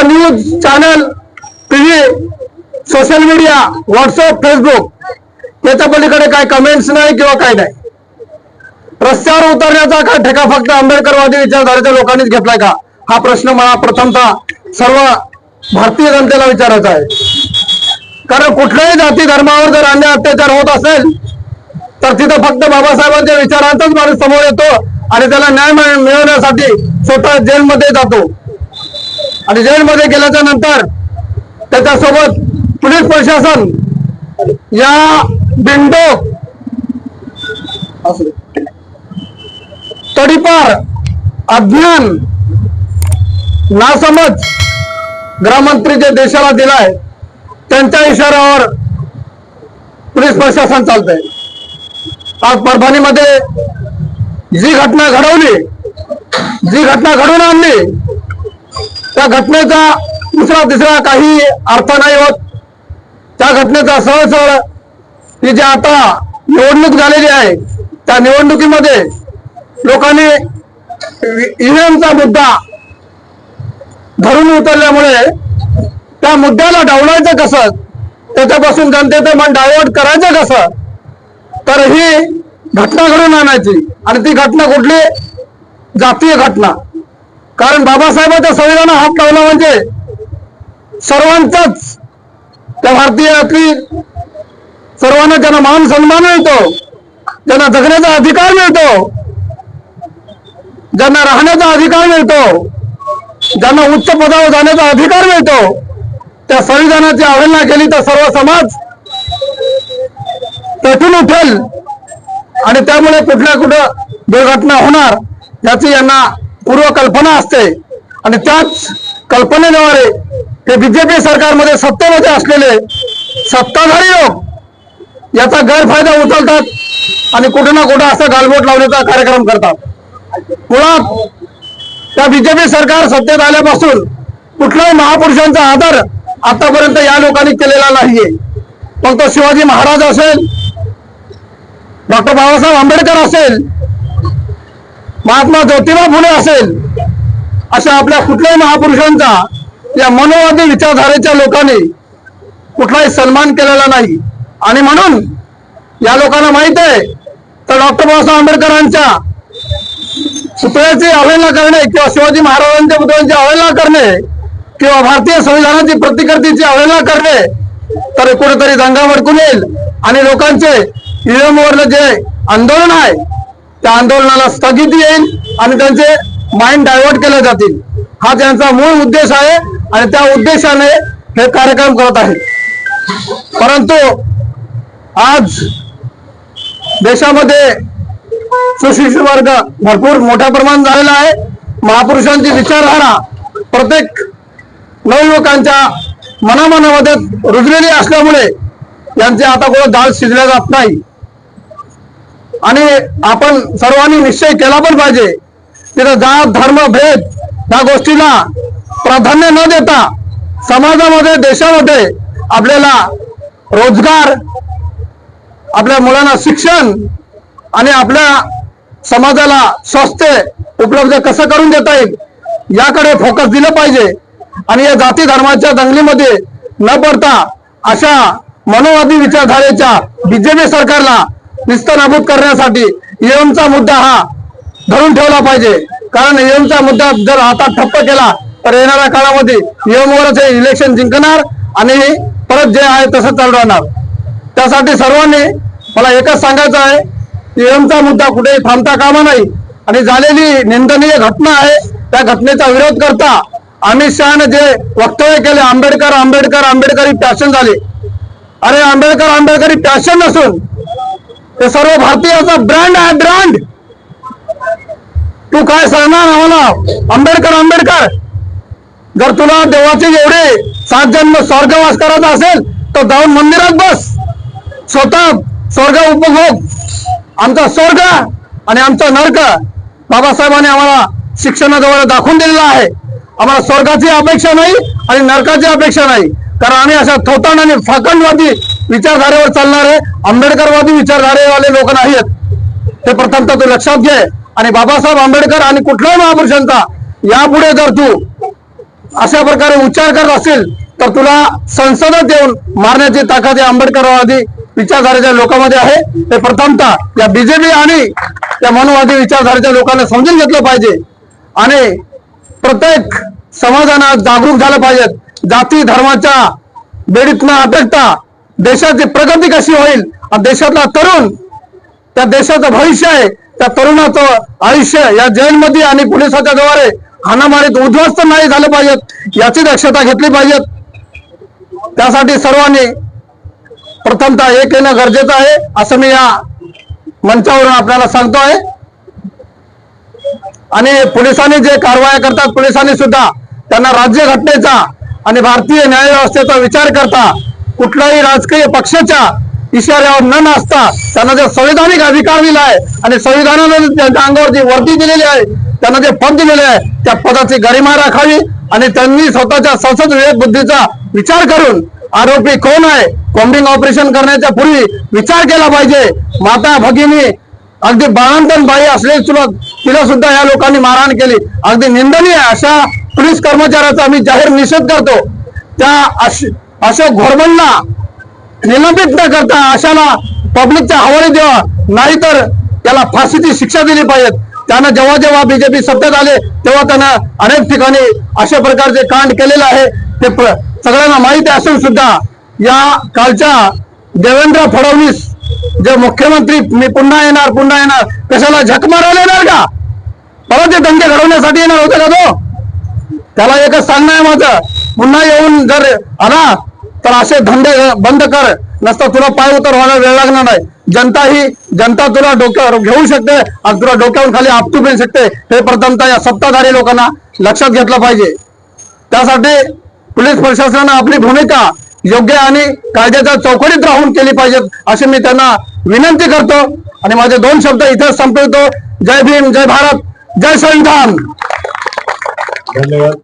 News channel, TV, social media, WhatsApp, Facebook याच्या पलीकडे काय कमेंट्स नाही किंवा काय नाही. रस्त्यावर उतरण्याचा काय ठेका फक्त आंबेडकरवादी विचारधारेच्या लोकांनीच घेतलाय का, हा प्रश्न मला प्रथमतः सर्व भारतीय जनतेला विचारायचा आहे. कारण कुठल्याही जाती धर्मावर जर अन्याय अत्याचार होत असेल तर तिथं फक्त बाबासाहेबांच्या विचारांचाच माणूस समोर येतो आणि त्याला न्याय मिळवण्यासाठी स्वतः जेलमध्ये जातो. आणि जेलमध्ये गेल्याच्या नंतर त्याच्यासोबत पोलीस प्रशासन या बिनडोक तडीपार अज्ञान नासमज गृहमंत्री जे देशाला दिलाय त्यांच्या इशाऱ्यावर पोलीस प्रशासन चालतंय. आज परभणीमध्ये जी घटना घडवली, जी घटना घडवून आणली, त्या घटनेचा दुसरा तिसरा काही अर्थ नाही होत. त्या घटनेचा सहज ही जी आता निवडणूक झालेली आहे त्या निवडणुकीमध्ये लोकांनी ईव्हीएमचा मुद्दा धरून उतरल्यामुळे त्या मुद्द्याला डावलायचं कसं, त्याच्यापासून जनतेचं मन डायव्हर्ट करायचं कसं, तर ही घटना घडून आणायची. आणि ती घटना कुठली, जातीय घटना. कारण बाबासाहेबांच्या संविधानात हात लावला म्हणजे सर्वांचाच, त्या भारतीयातली सर्वांना ज्यांना मान सन्मान मिळतो, ज्यांना जगण्याचा अधिकार मिळतो, ज्यांना राहण्याचा अधिकार मिळतो, ज्यांना उच्च पदावर जाण्याचा अधिकार मिळतो, त्या संविधानाची अवहेलना केली तर सर्व समाज पेटून उठेल आणि त्यामुळे कुठल्या कुठं दुर्घटना होणार याची यांना पूर्वकल्पना असते. आणि त्याच कल्पनेद्वारे हे बीजेपी सरकारमध्ये सत्तेमध्ये असलेले सत्ताधारी लोक याचा गैरफायदा उचलतात आणि कुठे ना कुठे असा गालबोट लावण्याचा कार्यक्रम करतात. मुळात त्या बीजेपी सरकार सत्तेत आल्यापासून कुठल्याही महापुरुषांचा आदर आतापर्यंत या लोकांनी केलेला नाहीये. मग तो शिवाजी महाराज असेल, डॉक्टर बाबासाहेब आंबेडकर असेल, महात्मा ज्योतिबा फुले असेल, अशा आपल्या कुठल्याही महापुरुषांचा या मनोवादी विचारधारेच्या लोकांनी कुठलाही सन्मान केलेला नाही. आणि म्हणून या लोकांना माहित आहे तर डॉक्टर बाबासाहेब आंबेडकरांच्या पुतळ्याची अवहेलना करणे किंवा शिवाजी महाराजांच्या पुतळ्यांची अवहेलना करणे किंवा भारतीय संविधानाची प्रतिकृतीची अवहेलना करणे तर कुठेतरी दंगा भडकून येईल आणि लोकांचे ईव्हीएमवरलं जे आंदोलन आहे त्या आंदोलनाला स्थगिती येईल आणि त्यांचे माइंड डायव्हर्ट केले जातील. हा त्यांचा मूळ उद्देश आहे आणि त्या उद्देशाने हे कार्यक्रम करत आहे. परंतु आज देशामध्ये सुशिक्षित वर्ग भरपूर मोठ्या प्रमाणात झालेला आहे. महापुरुषांची विचारधारा प्रत्येक नवयुवकांच्या मनामनामध्ये रुजलेली असल्यामुळे यांचे आता कोण डाळ शिजल्या जात नाही. आणि आपण सर्वांनी निश्चय केला पण पाहिजे तिथं जात धर्म भेद या गोष्टीला प्राधान्य न देता समाजामध्ये देशामध्ये आपल्याला रोजगार, आपल्या मुलांना शिक्षण आणि आपल्या समाजाला स्वास्थ्य उपलब्ध कसं करून देता येईल याकडे फोकस दिलं पाहिजे. आणि या जाती धर्माच्या दंगलीमध्ये न पडता अशा मनोवादी विचारधारेच्या बीजेपी सरकारला निस्तनाबूत करण्यासाठी ईव्हीएमचा मुद्दा हा धरून ठेवला पाहिजे. कारण ईव्हीएमचा मुद्दा जर हातात ठप्प केला तर येणाऱ्या काळामध्ये ईव्हीएमवरच हे इलेक्शन जिंकणार आणि परत जे आहे तसं चालू राहणार. त्यासाठी सर्वांनी मला एकच सांगायचं आहे, ईव्हीएमचा मुद्दा कुठेही थांबता कामा नाही. आणि झालेली निंदनीय घटना आहे त्या घटनेचा विरोध करता अमित शहाने जे वक्तव्य केले, आंबेडकर आंबेडकर आंबेडकरी पॅशन झाले. अरे आंबेडकर आंबेडकरी पॅशन नसून ते सर्व भारतीयाचा ब्रँड आहे, ब्रँड. तू काय सांगणार आम्हाला आंबेडकर आंबेडकर? जर तुला देवाचे एवढे 7 जन्म स्वर्गवास करायचा असेल तर जाऊन मंदिरात बस, स्वतः स्वर्ग उपभोग. आमचा स्वर्ग आणि आमचा नरक बाबासाहेबांनी आम्हाला शिक्षणाजवळ दाखवून दिलेला आहे. आम्हाला स्वर्गाची अपेक्षा नाही आणि नरकाची अपेक्षा नाही. कारण आम्ही अशा थोतांड आणि फाकंडवादी विचारधारेवर चालणारे आंबेडकरवादी विचारधारेवाले लोक नाहीत. ते प्रथमतः तू लक्षात घे. आणि बाबासाहेब आंबेडकर आणि कुठल्याही महापुरुषांचा यापुढे जर तू अशा प्रकारे उच्चार करत असेल तर तुला संसदेत येऊन मारण्याची ताकद या आंबेडकरवादी विचारधारेच्या लोकांमध्ये आहे. ते प्रथमतः या बीजेपी आणि या मनोवादी विचारधारेच्या लोकांना समजून घेतलं पाहिजे आणि प्रत्येक समाजानं जागरूक झालं पाहिजे. जाती धर्माच्या बेडीतनं अटकता देशाची प्रगती कशी होईल आणि देशातला तरुण, त्या देशाचं भविष्य आहे, त्या तरुणाचं आयुष्य या जेलमध्ये आणि पोलिसाच्या द्वारे हाणामारीत उद्ध्वस्त नाही झालं पाहिजे याची दक्षता घेतली पाहिजे. त्यासाठी सर्वांनी प्रथमतः एक येणं गरजेचं आहे असं मी या मंचावरून आपल्याला सांगतो आहे. आणि पोलिसांनी जे कारवाया करतात, पोलिसांनी सुद्धा त्यांना राज्यघटनेचा आणि भारतीय न्याय व्यवस्थेचा विचार करता कुठल्याही राजकीय पक्षाच्या इशाऱ्यावर न नाचता त्यांना जे संवैधानिक अधिकार दिला आहे आणि संविधानाने त्यांच्या अंगावर जी वर्दी दिलेली आहे, त्यांना जे पद दिलेले आहे त्या पदाची गरिमा राखावी आणि त्यांनी स्वतःच्या संसद विवेक बुद्धीचा विचार करून आरोपी कोण आहे, कॉम्बिंग ऑपरेशन करण्याच्या पूर्वी विचार केला पाहिजे. माता भगिनी अगदी बाळंतन बाई असलेली तिला सुद्धा या लोकांनी मारहाण केली, अगदी निंदनीय. अशा पोलीस कर्मचाऱ्याचा आम्ही जाहीर निषेध करतो. त्या अशोक घोरबंडला निलंबित न करता अशाला पब्लिकच्या हवाली द्यावा, नाहीतर त्याला फाशीची शिक्षा दिली पाहिजे. त्यानं जेव्हा जेव्हा बीजेपी सत्तेत आले तेव्हा त्यानं अनेक ठिकाणी अशा प्रकारचे कांड केलेले आहे. ते सगळ्यांना माहिती असून सुद्धा या कालच्या देवेंद्र फडणवीस जे मुख्यमंत्री मी पुन्हा येणार कशाला झक मारायला येणार का? परत ते दंगे घडवण्यासाठी येणार होते का तो? त्याला एकच सांगणं आहे माझं, पुन्हा येऊन जर आला तर असे धंदे बंद कर, नसता तुला पाय उतर व्हायला वेळ लागणार नाही. जनता तुला डोक्यावर घेऊ शकते आणि तुला डोक्यावरून खाली आपटू मिळू शकते. हे प्रथमतः या सत्ताधारी लोकांना लक्षात घेतलं पाहिजे. त्यासाठी पोलीस प्रशासनानं आपली भूमिका योग्य आणि कायद्याच्या चौकटीत राहून केली पाहिजे अशी मी त्यांना विनंती करतो आणि माझे 2 शब्द इथे संपवतो. जय भीम, जय भारत, जय संविधान. धन्यवाद.